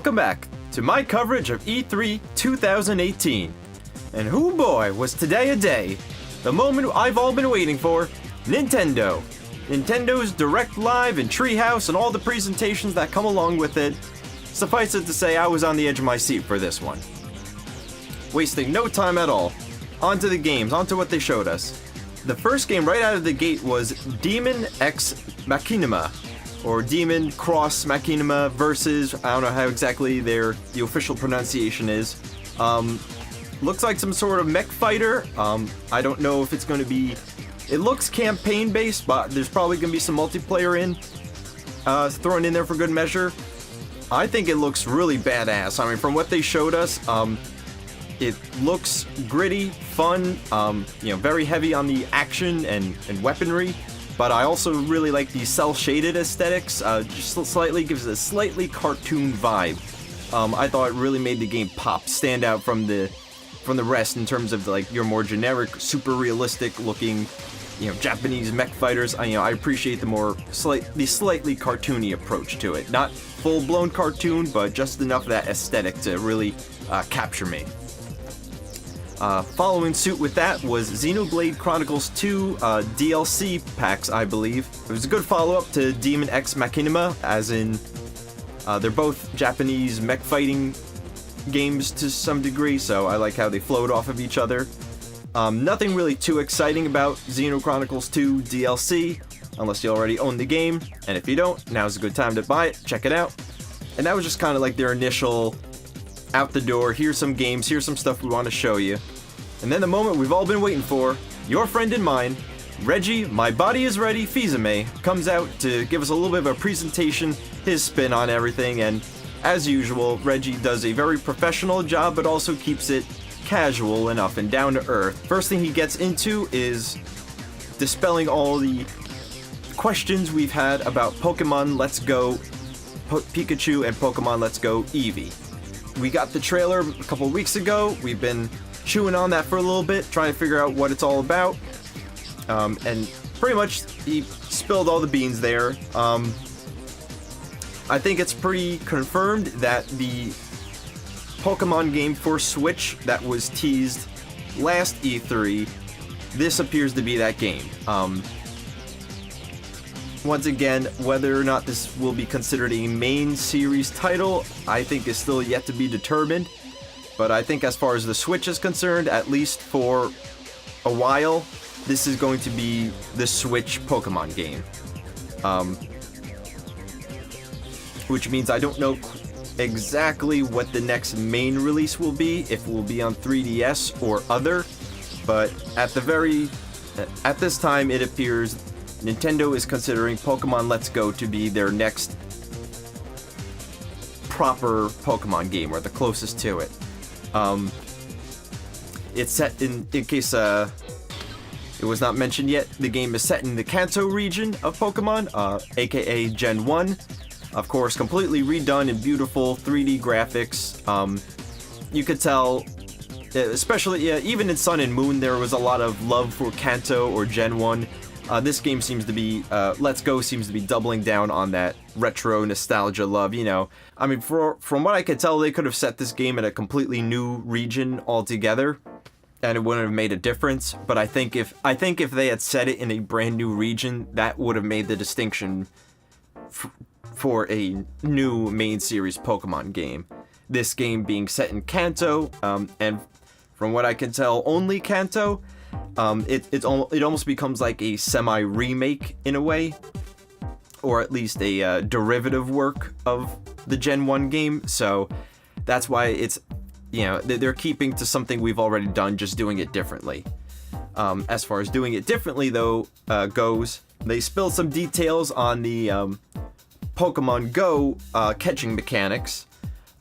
welcome back to my coverage of E3 2018. And whoo boy, was today a day. The moment I've all been waiting for, Nintendo. Nintendo's Direct Live and Treehouse and all the presentations that come along with it. Suffice it to say, I was on the edge of my seat for this one. Wasting no time at all. Onto the games, onto what they showed us. The first game right out of the gate was Demon X Machinima, or Demon Cross Machinima versus, I don't know how exactly the official pronunciation is. Looks like some sort of mech fighter. I don't know if it's going to be, it looks campaign based, but there's probably going to be some multiplayer thrown in there for good measure. I think it looks really badass. I mean, from what they showed us, it looks gritty, fun, very heavy on the action and weaponry, but I also really like the cel-shaded aesthetics, just slightly gives it a slightly cartoon vibe. I thought it really made the game pop, stand out from the rest in terms of like your more generic, super realistic looking, Japanese mech fighters. I appreciate the slightly cartoony approach to it. Not full-blown cartoon, but just enough of that aesthetic to really capture me. Following suit with that was Xenoblade Chronicles 2 DLC packs, I believe. It was a good follow-up to Demon X Machinima, as in they're both Japanese mech fighting games to some degree, so I like how they flowed off of each other. Nothing really too exciting about Xeno Chronicles 2 DLC, unless you already own the game, and if you don't, now's a good time to buy it, check it out. And that was just kind of like their initial out the door, here's some games, here's some stuff we want to show you. And then the moment we've all been waiting for, your friend and mine, Reggie, My Body Is Ready, Fils-Aimé, comes out to give us a little bit of a presentation, his spin on everything, and as usual, Reggie does a very professional job, but also keeps it casual enough and down to earth. First thing he gets into is dispelling all the questions we've had about Pokemon Let's Go Pikachu and Pokemon Let's Go Eevee. We got the trailer a couple weeks ago. We've been chewing on that for a little bit, trying to figure out what it's all about. And pretty much he spilled all the beans there. I think it's pretty confirmed that the Pokemon game for Switch that was teased last E3, this appears to be that game. Once again, whether or not this will be considered a main series title, I think is still yet to be determined. But I think as far as the Switch is concerned, at least for a while, this is going to be the Switch Pokemon game. Which means I don't know exactly what the next main release will be, if it will be on 3DS or other. But at this time, it appears Nintendo is considering Pokemon Let's Go to be their next proper Pokemon game, or the closest to it. It's set in case it was not mentioned yet, the game is set in the Kanto region of Pokemon, aka Gen 1. Of course, completely redone in beautiful 3D graphics. You could tell, especially even in Sun and Moon, there was a lot of love for Kanto or Gen 1. This game seems to be, Let's Go seems to be doubling down on that retro nostalgia love, I mean, from what I could tell, they could have set this game in a completely new region altogether, and it wouldn't have made a difference. But I think if they had set it in a brand new region, that would have made the distinction for a new main series Pokemon game. This game being set in Kanto, and from what I can tell, only Kanto. It almost becomes like a semi-remake in a way, or at least a derivative work of the Gen 1 game, so that's why it's, they're keeping to something we've already done, just doing it differently. As far as doing it differently, though, goes, they spilled some details on the Pokemon Go catching mechanics.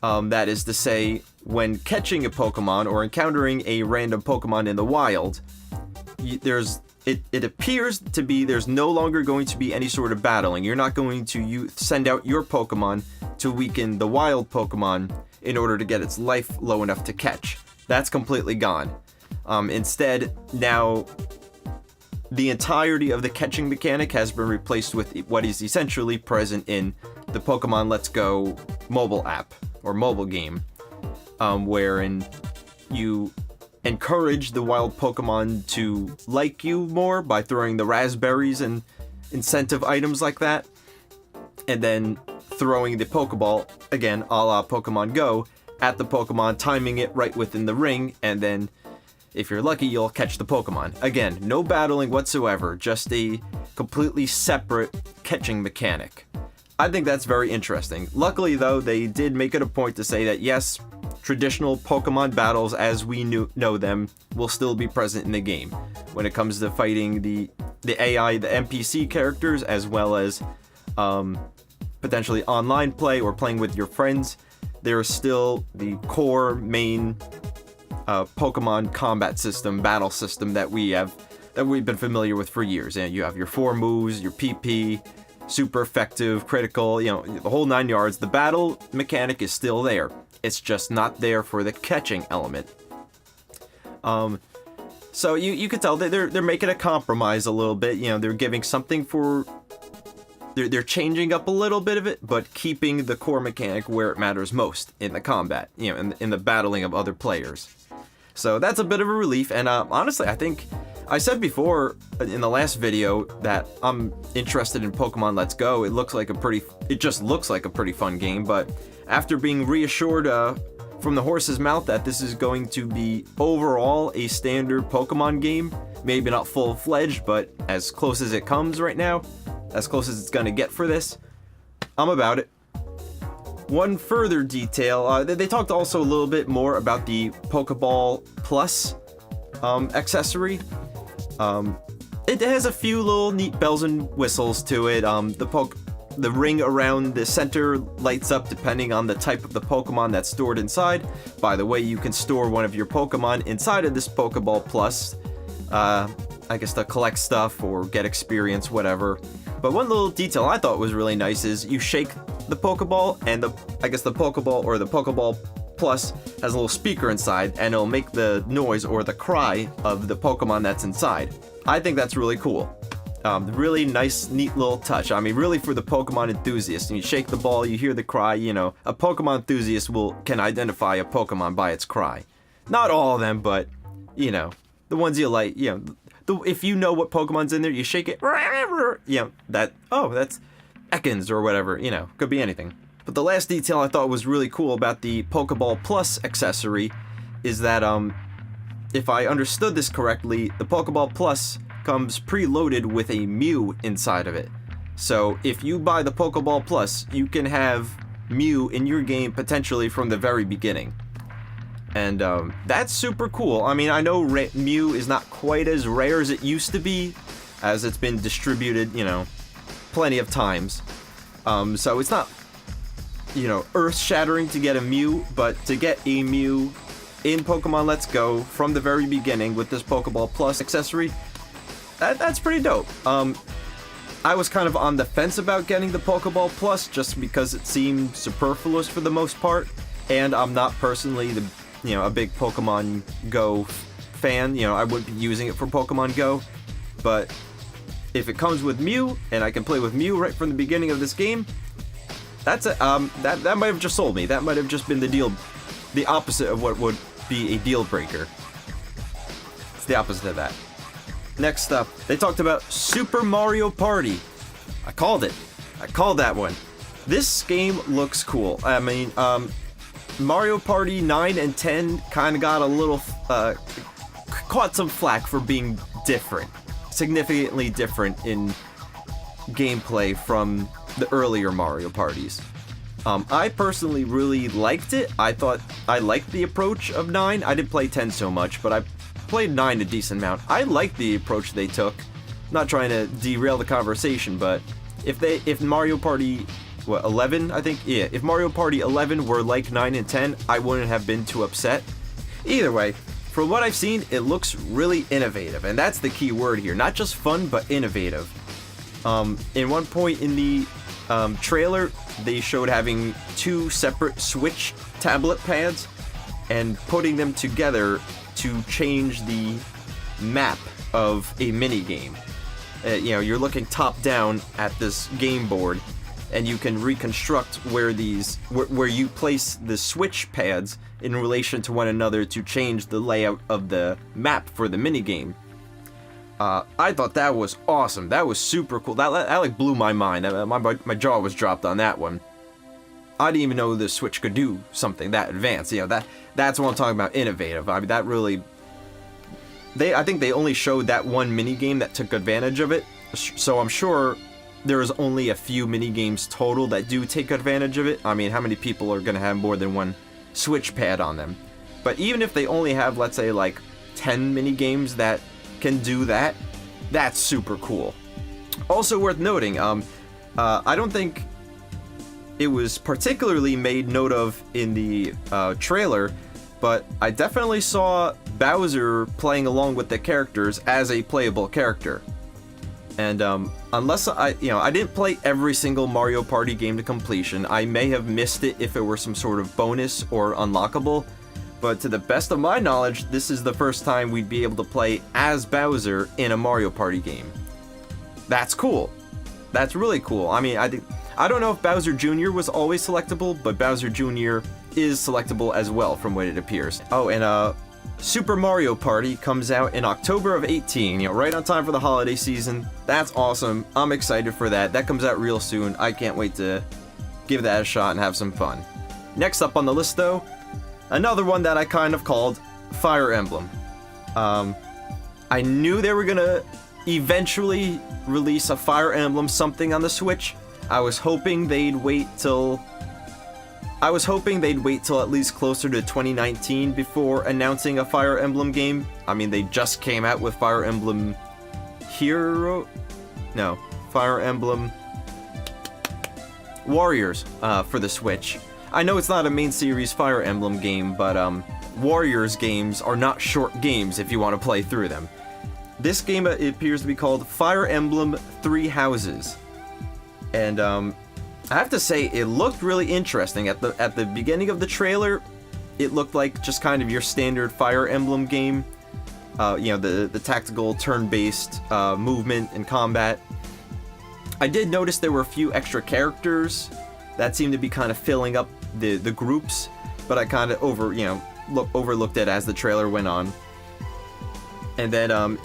That is to say, when catching a Pokemon or encountering a random Pokemon in the wild, it appears to be there's no longer going to be any sort of battling. You're not going to send out your Pokemon to weaken the wild Pokemon in order to get its life low enough to catch. That's completely gone. Instead, now the entirety of the catching mechanic has been replaced with what is essentially present in the Pokemon Let's Go mobile app, or mobile game, wherein you encourage the wild Pokemon to like you more by throwing the raspberries and incentive items like that, and then throwing the Pokeball, again, a la Pokemon Go, at the Pokemon, timing it right within the ring, and then, if you're lucky, you'll catch the Pokemon. Again, no battling whatsoever, just a completely separate catching mechanic. I think that's very interesting. Luckily, though, they did make it a point to say that, yes, traditional Pokemon battles as we know them will still be present in the game. When it comes to fighting the AI, the NPC characters, as well as potentially online play or playing with your friends, there is still the core main Pokemon combat system, battle system that we've been familiar with for years. And you have your 4 moves, your PP, super effective, critical, the whole 9 yards. The battle mechanic is still there. It's just not there for the catching element. So you could tell that they're making a compromise a little bit. They're giving something for. They're changing up a little bit of it, but keeping the core mechanic where it matters most in the combat, in the battling of other players. So that's a bit of a relief, and honestly, I think I said before in the last video that I'm interested in Pokemon Let's Go. It just looks like a pretty fun game, but after being reassured from the horse's mouth that this is going to be overall a standard Pokemon game, maybe not full-fledged, but as close as it comes right now, as close as it's gonna get for this, I'm about it. One further detail, they talked also a little bit more about the Pokeball Plus accessory. It has a few little neat bells and whistles to it. The ring around the center lights up depending on the type of the Pokemon that's stored inside. By the way, you can store one of your Pokemon inside of this Pokeball Plus, I guess to collect stuff or get experience, whatever. But one little detail I thought was really nice is you shake the Pokeball, and the Pokeball or the Pokeball Plus has a little speaker inside, and it'll make the noise or the cry of the Pokemon that's inside. I think that's really cool. Really nice, neat little touch. I mean, really for the Pokemon enthusiast. And you shake the ball, you hear the cry, a Pokemon enthusiast can identify a Pokemon by its cry. Not all of them, but, the ones you like, if you know what Pokemon's in there, you shake it, that's Ekans or whatever, could be anything. But the last detail I thought was really cool about the Pokeball Plus accessory is that, if I understood this correctly, the Pokeball Plus comes preloaded with a Mew inside of it. So if you buy the Pokeball Plus, you can have Mew in your game potentially from the very beginning. And that's super cool. I mean, I know Mew is not quite as rare as it used to be, as it's been distributed, plenty of times. So it's not, earth-shattering to get a Mew, but to get a Mew in Pokemon Let's Go from the very beginning with this Pokeball Plus accessory, that's pretty dope. I was kind of on the fence about getting the Pokeball Plus just because it seemed superfluous for the most part, and I'm not personally a big Pokemon Go fan. I wouldn't be using it for Pokemon Go, but if it comes with Mew and I can play with Mew right from the beginning of this game, that might have just sold me. That might have just been the opposite of what would be a deal breaker. It's the opposite of that. Next up, they talked about Super Mario Party. I called it. I called that one. This game looks cool. I mean, Mario Party 9 and 10 kind of got a little, caught some flack for being different. Significantly different in gameplay from the earlier Mario Parties. I personally really liked it. I thought I liked the approach of 9. I didn't play 10 so much, but I played 9 a decent amount. I liked the approach they took. Not trying to derail the conversation, but if Mario Party 11, I think? Yeah, if Mario Party 11 were like 9 and 10, I wouldn't have been too upset. Either way, from what I've seen, it looks really innovative, and that's the key word here. Not just fun, but innovative. In one point in the trailer, they showed having 2 separate Switch tablet pads and putting them together to change the map of a minigame. You're looking top down at this game board, and you can reconstruct where where you place the switch pads in relation to one another to change the layout of the map for the minigame. I thought that was awesome. That was super cool. That like blew my mind. My jaw was dropped on that one. I didn't even know the Switch could do something that advanced. You know, that's what I'm talking about, innovative. I mean, that really... I think they only showed that one minigame that took advantage of it, so I'm sure there's only a few minigames total that do take advantage of it. I mean, how many people are going to have more than one Switch pad on them? But even if they only have, let's say, like 10 minigames that can do that, that's super cool. Also worth noting, I don't think it was particularly made note of in the trailer, but I definitely saw Bowser playing along with the characters as a playable character. And unless I didn't play every single Mario Party game to completion. I may have missed it if it were some sort of bonus or unlockable, but to the best of my knowledge, this is the first time we'd be able to play as Bowser in a Mario Party game. That's cool. That's really cool. I mean, I don't know if Bowser Jr. was always selectable, but Bowser Jr. is selectable as well from what it appears. Oh, and Super Mario Party comes out in October of 2018, you know, right on time for the holiday season. That's awesome. I'm excited for that. That comes out real soon. I can't wait to give that a shot and have some fun. Next up on the list, though, another one that I kind of called Fire Emblem. I knew they were gonna eventually release a Fire Emblem something on the Switch. I was hoping they'd wait till at least closer to 2019 before announcing a Fire Emblem game. I mean, they just came out with Fire Emblem Fire Emblem Warriors for the Switch. I know it's not a main series Fire Emblem game, but Warriors games are not short games if you want to play through them. This game appears to be called Fire Emblem Three Houses. And I have to say, it looked really interesting. At the beginning of the trailer, it looked like just kind of your standard Fire Emblem game. You know, the tactical turn-based movement and combat. I did notice there were a few extra characters that seemed to be kind of filling up the groups, but I kind of overlooked it as the trailer went on. And then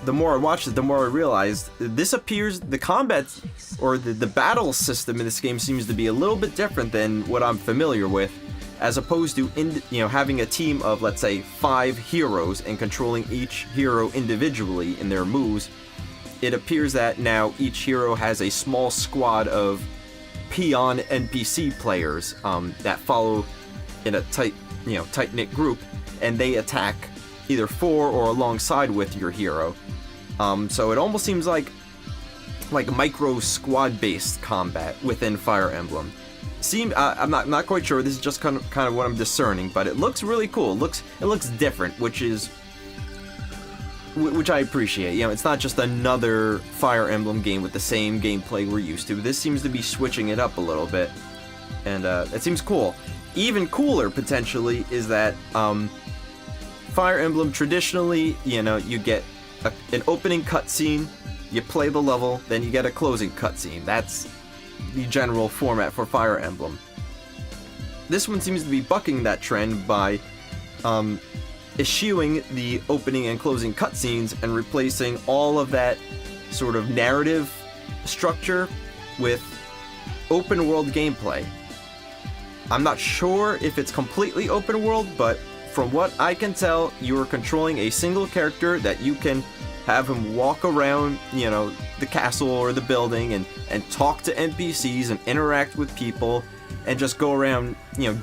the more I watched it, the more I realized the combat or the battle system in this game seems to be a little bit different than what I'm familiar with, as opposed to having a team of, let's say, 5 heroes and controlling each hero individually in their moves. It appears that now each hero has a small squad of peon NPC players that follow in a tight-knit group, and they attack either for or alongside with your hero. So it almost seems like micro squad-based combat within Fire Emblem. I'm not quite sure. This is just kind of what I'm discerning, but it looks really cool. It looks different, which I appreciate. You know, it's not just another Fire Emblem game with the same gameplay we're used to. This seems to be switching it up a little bit, and it seems cool. Even cooler potentially is that Fire Emblem traditionally, you get an opening cutscene, you play the level, then you get a closing cutscene. That's the general format for Fire Emblem. This one seems to be bucking that trend by eschewing the opening and closing cutscenes and replacing all of that sort of narrative structure with open world gameplay. I'm not sure if it's completely open world, but from what I can tell, you are controlling a single character that you can have him walk around, the castle or the building and talk to NPCs and interact with people and just go around,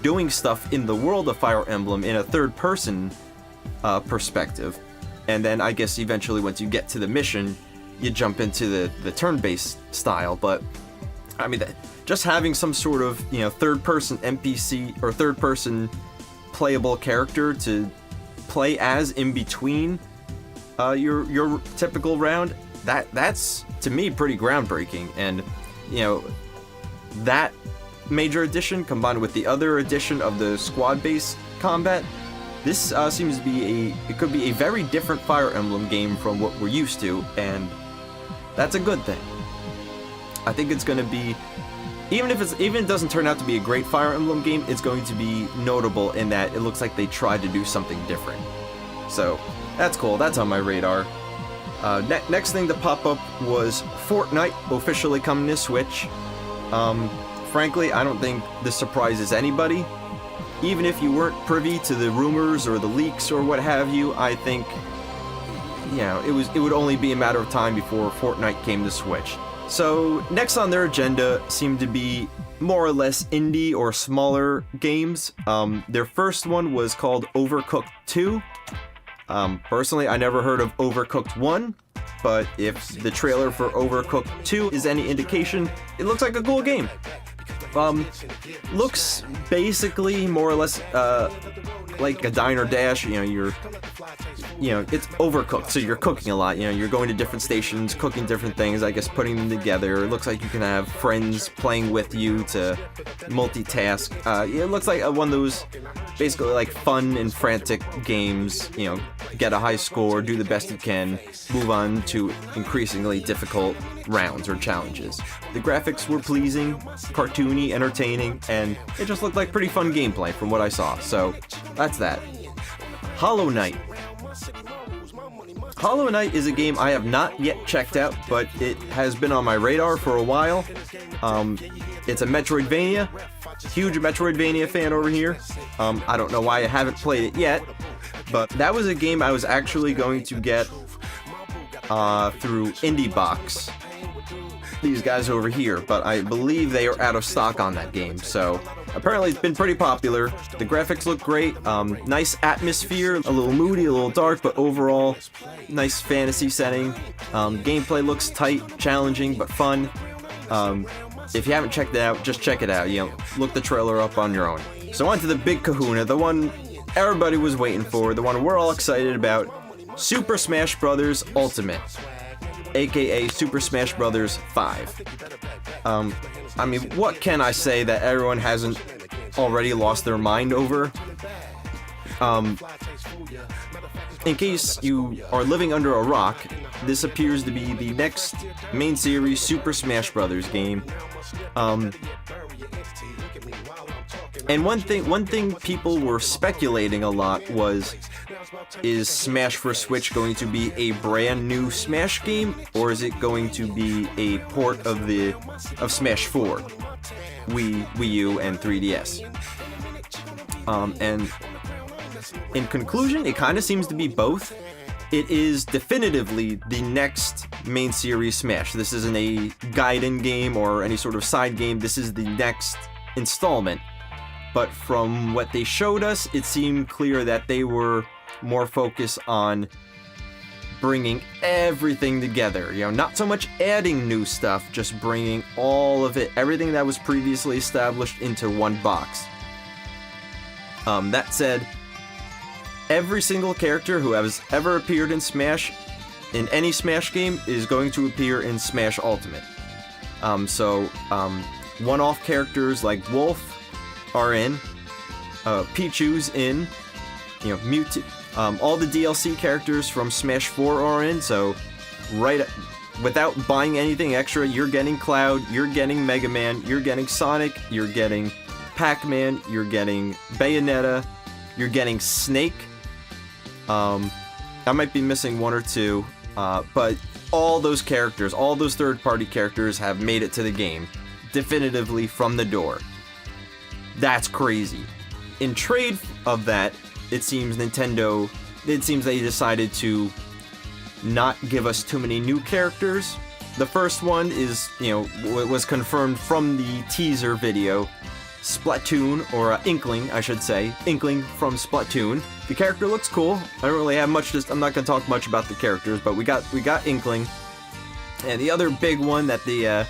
doing stuff in the world of Fire Emblem in a third-person perspective. And then I guess eventually once you get to the mission, you jump into the turn-based style. But, I mean, just having some sort of, third-person NPC or third-person playable character to play as in between your typical round, that's to me pretty groundbreaking. And that major addition combined with the other addition of the squad-based combat, this seems to be it could be a very different Fire Emblem game from what we're used to, and that's a good thing. I think it's going to be, even if it doesn't turn out to be a great Fire Emblem game, it's going to be notable in that it looks like they tried to do something different. So that's cool. That's on my radar. Next thing to pop up was Fortnite officially coming to Switch. Frankly, I don't think this surprises anybody. Even if you weren't privy to the rumors or the leaks or what have you, I think, you know, it would only be a matter of time before Fortnite came to Switch. So next on their agenda seemed to be more or less indie or smaller games. Their first one was called Overcooked 2. Personally, I never heard of Overcooked 1, but if the trailer for Overcooked 2 is any indication, it looks like a cool game. Looks basically more or less like a Diner Dash. It's overcooked, so you're cooking a lot. You know, you're going to different stations, cooking different things, I guess putting them together. It looks like you can have friends playing with you to multitask. It looks like one of those basically like fun and frantic games. You know, get a high score, do the best you can, move on to increasingly difficult rounds or challenges. The graphics were pleasing, cartoony, entertaining, and it just looked like pretty fun gameplay from what I saw. So that's that. Hollow Knight. Hollow Knight is a game I have not yet checked out, but it has been on my radar for a while. It's a Metroidvania. Huge Metroidvania fan over here. I don't know why I haven't played it yet, but that was a game I was actually going to get through IndieBox. These guys over here, but I believe they are out of stock on that game, so apparently it's been pretty popular. The graphics look great, nice atmosphere, a little moody, a little dark, but overall, nice fantasy setting. Gameplay looks tight, challenging, but fun. If you haven't checked it out, just check it out, look the trailer up on your own. So on to the big kahuna, the one everybody was waiting for, the one we're all excited about, Super Smash Bros. Ultimate. AKA Super Smash Bros. 5. I mean, what can I say that everyone hasn't already lost their mind over? In case you are living under a rock, this appears to be the next main series Super Smash Bros. Game. And one thing people were speculating a lot was, is Smash for Switch going to be a brand new Smash game, or is it going to be a port of Smash 4, Wii U, and 3DS? And in conclusion, it kind of seems to be both. It is definitively the next main series Smash. This isn't a Gaiden game or any sort of side game. This is the next installment. But from what they showed us, it seemed clear that they were more focused on bringing everything together. Not so much adding new stuff, just bringing all of it, everything that was previously established into one box. That said, every single character who has ever appeared in Smash, in any Smash game, is going to appear in Smash Ultimate. One-off characters like Wolf are in, Pichu's in, Mewtwo, all the DLC characters from Smash 4 are in, so without buying anything extra, you're getting Cloud, you're getting Mega Man, you're getting Sonic, you're getting Pac-Man, you're getting Bayonetta, you're getting Snake. I might be missing one or two, but all those characters, all those third-party characters have made it to the game, definitively from the door. That's crazy. In trade of that, it seems they decided to not give us too many new characters. The first one is, was confirmed from the teaser video. Splatoon, or Inkling, I should say. Inkling from Splatoon. The character looks cool. I don't really have much, I'm not going to talk much about the characters, but we got Inkling. And the other big one that they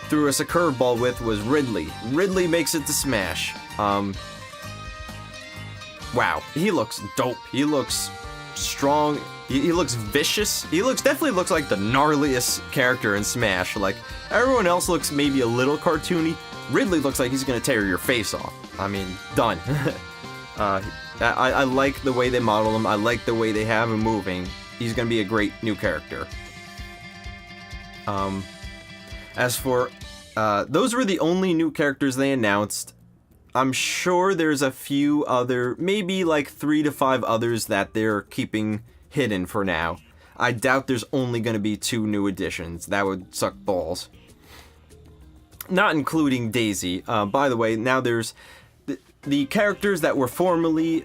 threw us a curveball with was Ridley. Ridley makes it to Smash. Wow, he looks dope. He looks strong. He looks vicious. He definitely looks like the gnarliest character in Smash. Like, everyone else looks maybe a little cartoony. Ridley looks like he's gonna tear your face off. I mean, done. I like the way they model him. I like the way they have him moving. He's gonna be a great new character. As for, those were the only new characters they announced. I'm sure there's a few other, maybe like 3 to 5 others that they're keeping hidden for now. I doubt there's only going to be 2 new additions. That would suck balls. Not including Daisy. By the way, now there's the characters that were formerly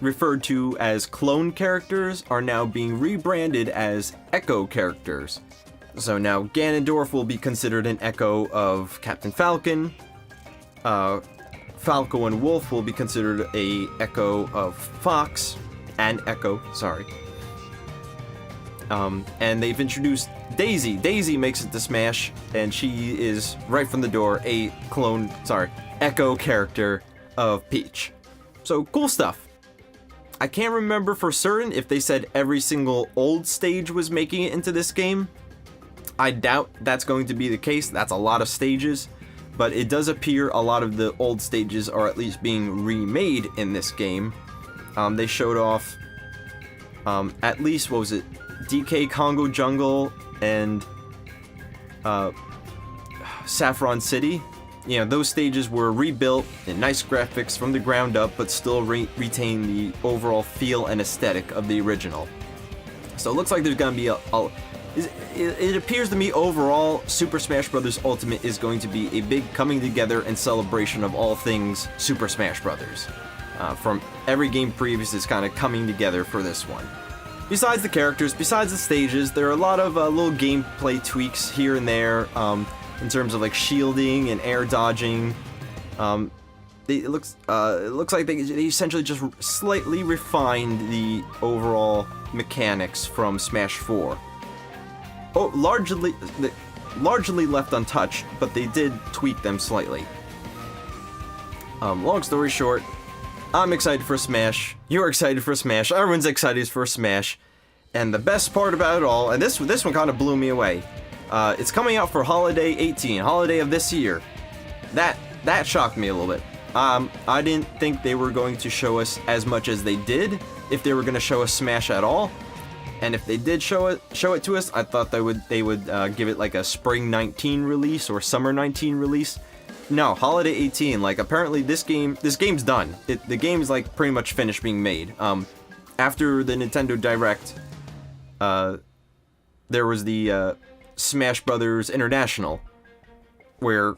referred to as clone characters are now being rebranded as Echo characters. So now Ganondorf will be considered an echo of Captain Falcon. Falco and Wolf will be considered a echo of Fox. And Echo, sorry. And they've introduced Daisy. Daisy makes it to Smash, and she is, right from the door, a echo character of Peach. So, cool stuff. I can't remember for certain if they said every single old stage was making it into this game. I doubt that's going to be the case. That's a lot of stages. But it does appear a lot of the old stages are at least being remade in this game. They showed off at least, what was it? DK Congo Jungle and Saffron City. You know, those stages were rebuilt in nice graphics from the ground up, but still retain the overall feel and aesthetic of the original. So it looks like there's going to be it appears to me overall Super Smash Bros. Ultimate is going to be a big coming together and celebration of all things Super Smash Bros. From every game previous is kind of coming together for this one. Besides the characters, besides the stages, there are a lot of little gameplay tweaks here and there in terms of like shielding and air dodging. It looks like they essentially just slightly refined the overall mechanics from Smash 4. Oh, largely left untouched, but they did tweak them slightly. Long story short, I'm excited for Smash. You're excited for Smash. Everyone's excited for Smash. And the best part about it all, and this one kind of blew me away. It's coming out for Holiday 18, holiday of this year. That shocked me a little bit. I didn't think they were going to show us as much as they did, if they were going to show us Smash at all. And if they did show it to us, I thought they would give it like a Spring 19 release or Summer 19 release. No, Holiday 18. Like apparently this game's done. The game's like pretty much finished being made. After the Nintendo Direct, there was the Smash Brothers International, where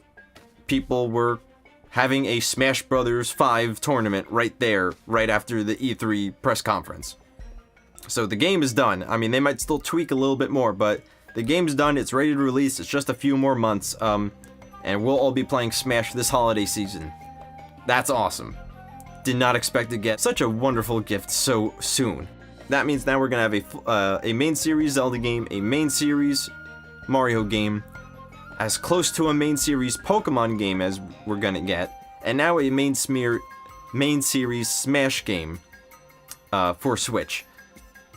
people were having a Smash Brothers 5 tournament right there, right after the E3 press conference. So the game is done. I mean, they might still tweak a little bit more, but the game's done. It's ready to release. It's just a few more months, and we'll all be playing Smash this holiday season. That's awesome. Did not expect to get such a wonderful gift so soon. That means now we're gonna have a main series Zelda game, a main series Mario game, as close to a main series Pokemon game as we're gonna get, and now a main series Smash game for Switch.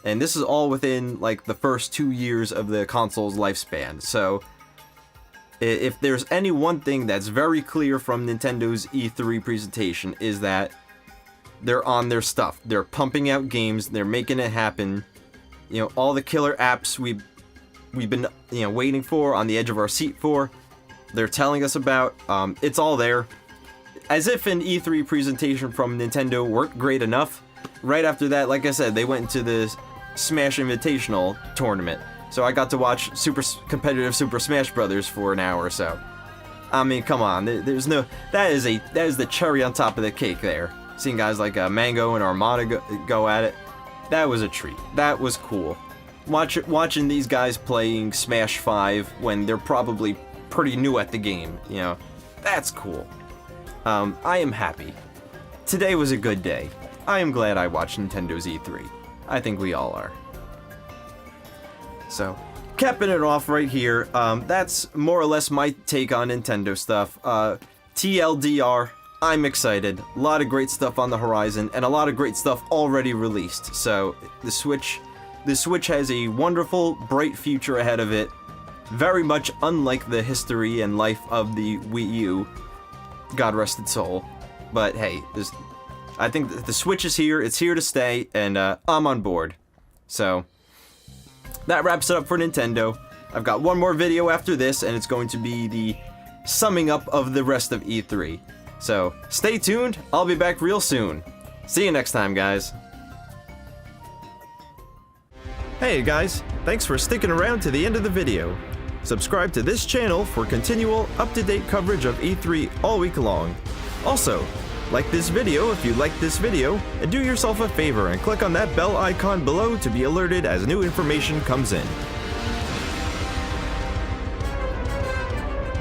And this is all within like the first 2 years of the console's lifespan. So if there's any one thing that's very clear from Nintendo's E3 presentation is that they're on their stuff. They're pumping out games. They're making it happen. You know, all the killer apps we've been waiting for, on the edge of our seat for, they're telling us about. It's all there. As if an E3 presentation from Nintendo weren't great enough. Right after that, like I said, they went into the Smash Invitational tournament. So I got to watch competitive Super Smash Brothers for an hour or so. I mean, come on. That is the cherry on top of the cake there. Seeing guys like Mango and Armada go at it. That was a treat. That was cool. Watching these guys playing Smash 5 when they're probably pretty new at the game, that's cool. I am happy. Today was a good day. I am glad I watched Nintendo's E3. I think we all are. So, capping it off right here, that's more or less my take on Nintendo stuff. TLDR, I'm excited. A lot of great stuff on the horizon, and a lot of great stuff already released. So, the Switch has a wonderful, bright future ahead of it. Very much unlike the history and life of the Wii U. God rest its soul. But hey, I think the Switch is here, it's here to stay, and I'm on board. So, that wraps it up for Nintendo. I've got one more video after this, and it's going to be the summing up of the rest of E3. So stay tuned, I'll be back real soon. See you next time, guys. Hey guys, thanks for sticking around to the end of the video. Subscribe to this channel for continual, up-to-date coverage of E3 all week long. Also, like this video if you liked this video, and do yourself a favor and click on that bell icon below to be alerted as new information comes in.